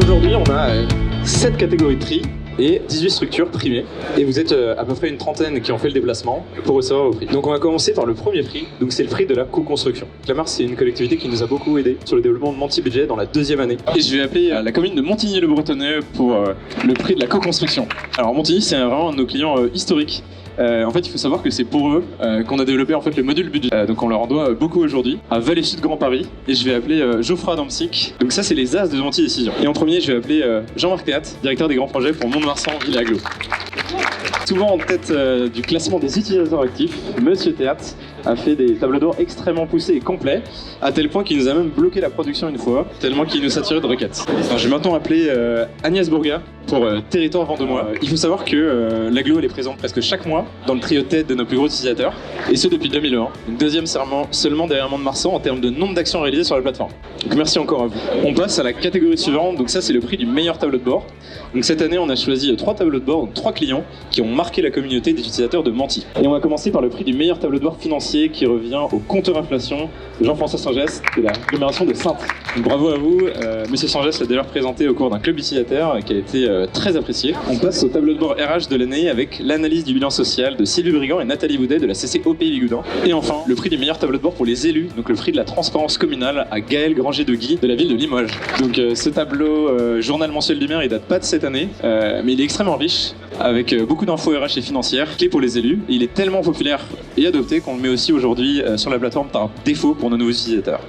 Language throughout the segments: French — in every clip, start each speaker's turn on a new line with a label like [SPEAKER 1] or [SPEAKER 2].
[SPEAKER 1] aujourd'hui, on a 7 catégories de prix et 18 structures primées. Et vous êtes à peu près une trentaine qui ont fait le déplacement pour recevoir vos prix. Donc on va commencer par le premier prix, donc c'est le prix de la co-construction. Clamart, c'est une collectivité qui nous a beaucoup aidé sur le développement de Monty Budget dans la 2e année. Et je vais appeler la commune de Montigny-le-Bretonneux pour le prix de la co-construction. Alors Montigny, c'est vraiment un de nos clients historiques. En fait, il faut savoir que c'est pour eux qu'on a développé en fait le module budget. Donc on leur en doit beaucoup aujourd'hui. À Vallée Sud Grand Paris. Et je vais appeler Geoffroy Damsic. Donc ça, c'est les as de Monty Décision. Et en premier, je vais appeler Jean-Marc Théat, directeur des grands projets pour Mont-de-Marsan, Ville-Aglo. Souvent en tête du classement des utilisateurs actifs, Monsieur Théat a fait des tableaux d'or extrêmement poussés et complets, à tel point qu'il nous a même bloqué la production une fois, tellement qu'il nous saturait de requêtes. Alors, je vais maintenant appeler Agnès Bourga pour Territoire Vendômois. Il faut savoir que l'Aglo elle est présente presque chaque mois dans le trio tête de nos plus gros utilisateurs, et ce depuis 2001. Donc, deuxième serment seulement derrière Mont-de-Marsan en termes de nombre d'actions réalisées sur la plateforme. Donc merci encore à vous. On passe à la catégorie suivante, donc ça c'est le prix du meilleur tableau de bord. Donc cette année on a choisi 3 tableaux de bord, donc 3 clients qui ont marqué la communauté des utilisateurs de Monty. Et on va commencer par le prix du meilleur tableau de bord financier qui revient au compteur inflation Jean-François Sangès de la l'agglomération de Saintes. Donc bravo à vous, Monsieur Sangès l'a d'ailleurs présenté au cours d'un club utilisateur qui a été très apprécié. On passe au tableau de bord RH de l'année avec l'analyse du bilan social de Sylvie Brigand et Nathalie Boudet de la CCOP Ligoudan. Et enfin, le prix du meilleur tableau de bord pour les élus, donc le prix de la transparence communale à Gaël Granger-de-Guy de la ville de Limoges. Donc ce tableau journal mensuel du maire, il date pas de cette année, mais il est extrêmement riche avec beaucoup d'infos RH et financières, clés pour les élus. Et il est tellement populaire et adopté qu'on le met aussi aujourd'hui sur la plateforme par défaut pour nos nouveaux utilisateurs.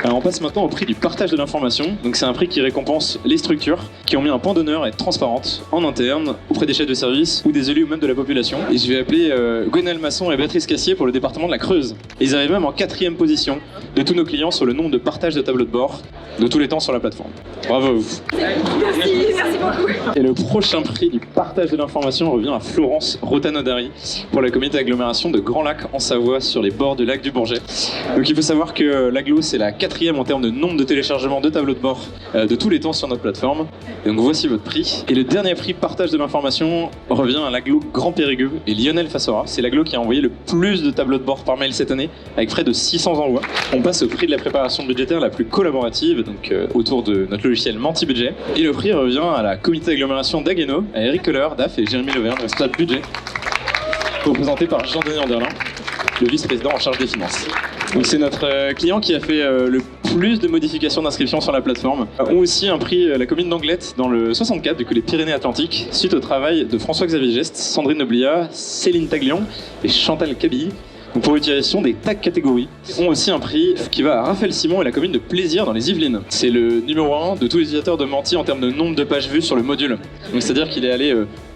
[SPEAKER 1] Alors on passe maintenant au prix du partage de l'information. Donc c'est un prix qui récompense les structures qui ont mis un point d'honneur à être transparentes en interne auprès des chefs de service ou des élus ou même de la population. Et je vais appeler Gwenelle Masson et Béatrice Cassier pour le département de la Creuse. Et ils arrivent même en 4e position de tous nos clients sur le nombre de partages de tableaux de bord de tous les temps sur la plateforme. Bravo à vous.
[SPEAKER 2] Merci beaucoup.
[SPEAKER 1] Et le prochain prix du partage de l'information revient à Florence Rotanodari pour la communauté d'agglomération de Grand Lac en Savoie sur les bords du lac du Bourget. Donc il faut savoir que l'Aglo c'est la 4e en termes de nombre de téléchargements de tableaux de bord de tous les temps sur notre plateforme. Et donc voici votre prix. Et le dernier prix partage de l'information revient à l'Aglo Grand Périgueux et Lionel Fassora. C'est l'Aglo qui a envoyé le plus de tableaux de bord par mail cette année avec près de 600 envois. On passe au prix de la préparation budgétaire la plus collaborative, donc autour de notre logiciel Monty Budget. Et le prix revient à la communauté d'agglomération d'Agueno, à Eric Keller, DAF et Jérémy Leverne, responsable budget, représenté par Jean-Denis Anderlin, le vice-président en charge des finances. Donc c'est notre client qui a fait le plus de modifications d'inscription sur la plateforme. Ont aussi un prix la commune d'Anglette dans le 64, du coup les Pyrénées-Atlantiques, suite au travail de François-Xavier Geste, Sandrine Noblia, Céline Taglion et Chantal Cabilly. Donc pour l'utilisation des tags catégories, ont aussi un prix qui va à Raphaël Simon et la commune de Plaisir dans les Yvelines. C'est le numéro 1 de tous les utilisateurs de Monty en termes de nombre de pages vues sur le module. Donc c'est-à-dire qu'il est allé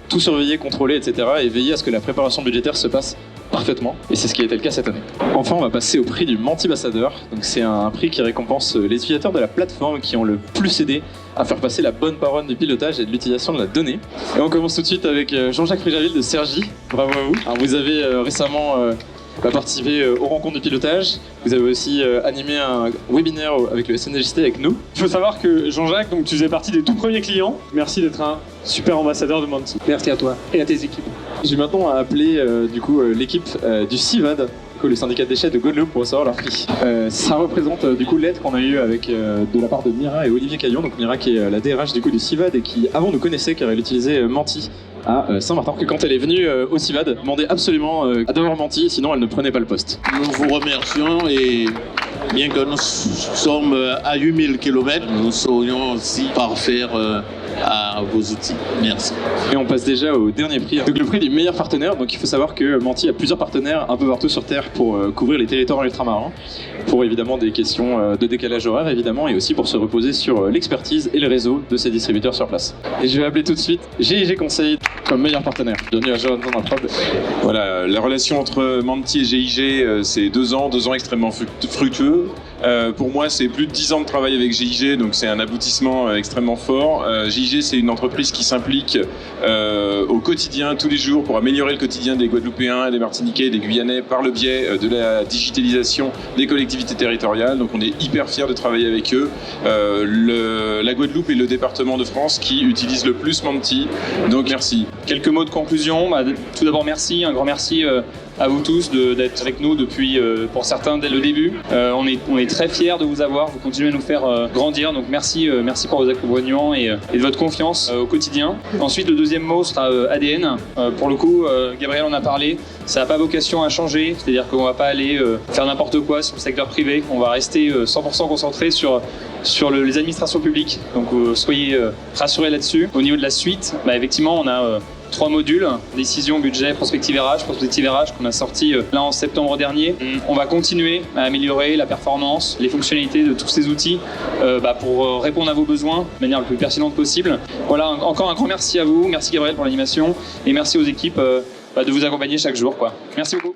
[SPEAKER 1] tout surveiller, contrôler, etc. et veiller à ce que la préparation budgétaire se passe parfaitement. Et c'est ce qui a été le cas cette année. Enfin, on va passer au prix du Monty Ambassadeur. Donc c'est un prix qui récompense les utilisateurs de la plateforme qui ont le plus aidé à faire passer la bonne parole du pilotage et de l'utilisation de la donnée. Et on commence tout de suite avec Jean-Jacques Frigaville de Sergi. Bravo à vous. Alors, vous avez récemment participé aux rencontres du pilotage. Vous avez aussi animé un webinaire avec le SNJT avec nous.
[SPEAKER 3] Il faut savoir que Jean-Jacques, donc, tu faisais partie des tout premiers clients. Merci d'être un super ambassadeur de Monty.
[SPEAKER 4] Merci à toi et à tes équipes.
[SPEAKER 1] J'ai maintenant à appeler l'équipe du CIVAD, le syndicat de déchets de Guadeloupe, pour recevoir leur prix. Ça représente du coup l'aide qu'on a eue avec de la part de Mira et Olivier Caillon. Donc Mira qui est la DRH du coup du CIVAD et qui avant nous connaissait car elle utilisait Monty à Saint-Martin, que quand elle est venue au CIVAD, demandait absolument à devoir Monty, sinon elle ne prenait pas le poste.
[SPEAKER 5] Nous vous remercions et bien que nous sommes à 8000 km, nous saurions aussi parfaire à vos outils. Merci.
[SPEAKER 1] Et on passe déjà au dernier prix, donc le prix du meilleur partenaire. Donc il faut savoir que Monty a plusieurs partenaires un peu partout sur Terre pour couvrir les territoires ultramarins, pour évidemment des questions de décalage horaire évidemment, et aussi pour se reposer sur l'expertise et le réseau de ces distributeurs sur place. Et je vais appeler tout de suite GIG Conseil comme meilleur partenaire. Bienvenue à Jonathan Laprobe.
[SPEAKER 6] Voilà, la relation entre Monty et GIG, c'est 2 ans extrêmement fructueux. Pour moi, c'est plus de 10 ans de travail avec GIG, donc c'est un aboutissement extrêmement fort. GIG, c'est une entreprise qui s'implique au quotidien, tous les jours, pour améliorer le quotidien des Guadeloupéens, des Martiniquais, des Guyanais, par le biais de la digitalisation des collectivités territoriales. Donc on est hyper fiers de travailler avec eux. La Guadeloupe est le département de France qui utilise le plus Monty, donc merci.
[SPEAKER 3] Quelques mots de conclusion. Tout d'abord, merci, un grand merci
[SPEAKER 4] à vous tous d'être avec nous depuis, pour certains, dès le début. On est très fiers de vous avoir, vous continuez à nous faire grandir, donc merci pour vos accompagnements et de votre confiance au quotidien. Ensuite, le deuxième mot sera ADN. Pour le coup, Gabriel en a parlé, ça n'a pas vocation à changer, c'est-à-dire qu'on ne va pas aller faire n'importe quoi sur le secteur privé, on va rester 100% concentré sur les administrations publiques, donc soyez rassurés là-dessus. Au niveau de la suite, effectivement, on a 3 modules, décision, budget, prospective RH qu'on a sorti là en septembre dernier. On va continuer à améliorer la performance, les fonctionnalités de tous ces outils pour répondre à vos besoins de manière la plus pertinente possible. Voilà, encore un grand merci à vous, merci Gabriel pour l'animation et merci aux équipes de vous accompagner chaque jour. Merci beaucoup.